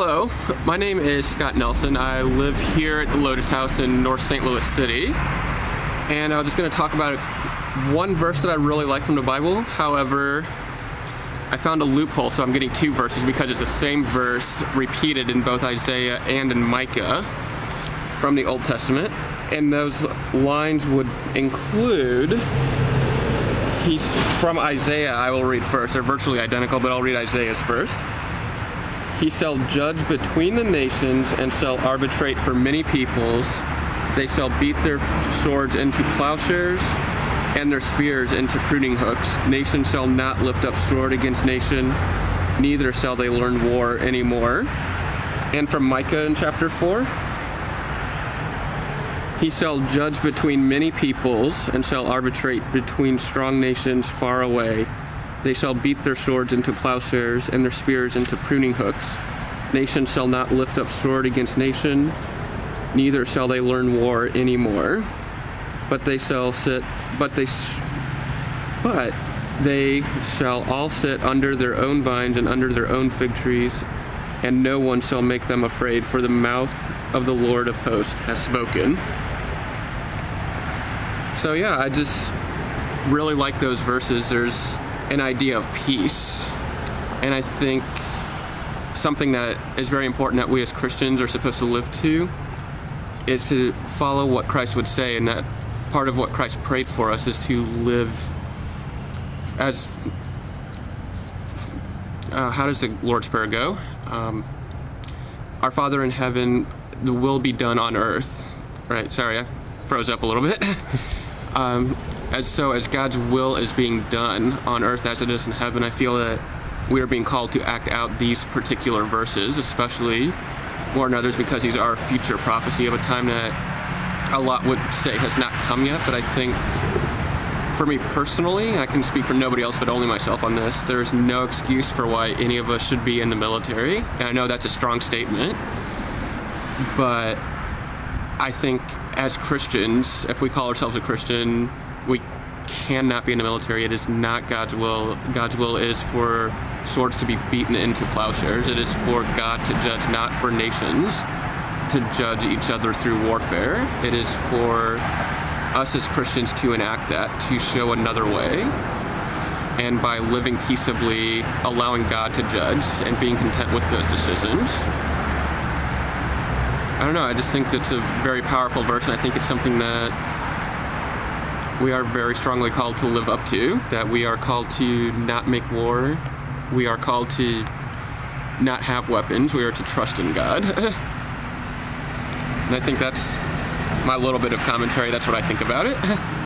Hello, my name is Scott Nelson. I live here at the Lotus House in North St. Louis City, and I'm just going to talk about one verse that I really like from the Bible. However, I found a loophole, so I'm getting two verses because it's the same verse repeated in both Isaiah and in Micah from the Old Testament, and those lines would include, from Isaiah I will read first. They're virtually identical, but I'll read Isaiah's first. He shall judge between the nations and shall arbitrate for many peoples. They shall beat their swords into plowshares and their spears into pruning hooks. Nation shall not lift up sword against nation, neither shall they learn war anymore. And from Micah in chapter 4, he shall judge between many peoples and shall arbitrate between strong nations far away. They shall beat their swords into plowshares and their spears into pruning hooks. Nation shall not lift up sword against nation, neither shall they learn war anymore. But they shall all sit under their own vines and under their own fig trees, and no one shall make them afraid, for the mouth of the Lord of hosts has spoken. So yeah, I just really like those verses. There's an idea of peace, and I think something that is very important that we as Christians are supposed to live to is to follow what Christ would say, and that part of what Christ prayed for us is to live as how does the Lord's Prayer go? Our Father in heaven, the will be done on earth. Right, sorry, I froze up a little bit. As God's will is being done on earth as it is in heaven, I feel that we are being called to act out these particular verses, especially more than others, because these are a future prophecy of a time that a lot would say has not come yet. But I think for me personally, I can speak for nobody else but only myself on this, there's no excuse for why any of us should be in the military. And I know that's a strong statement, but I think as Christians, if we call ourselves a Christian, we cannot be in the military. It is not God's will. God's will is for swords to be beaten into plowshares. It is for God to judge, not for nations to judge each other through warfare. It is for us as Christians to enact that, to show another way, and by living peaceably, allowing God to judge and being content with those decisions. I don't know, I just think it's a very powerful verse, and I think it's something that we are very strongly called to live up to, that we are called to not make war, we are called to not have weapons, we are to trust in God. And I think that's my little bit of commentary, that's what I think about it.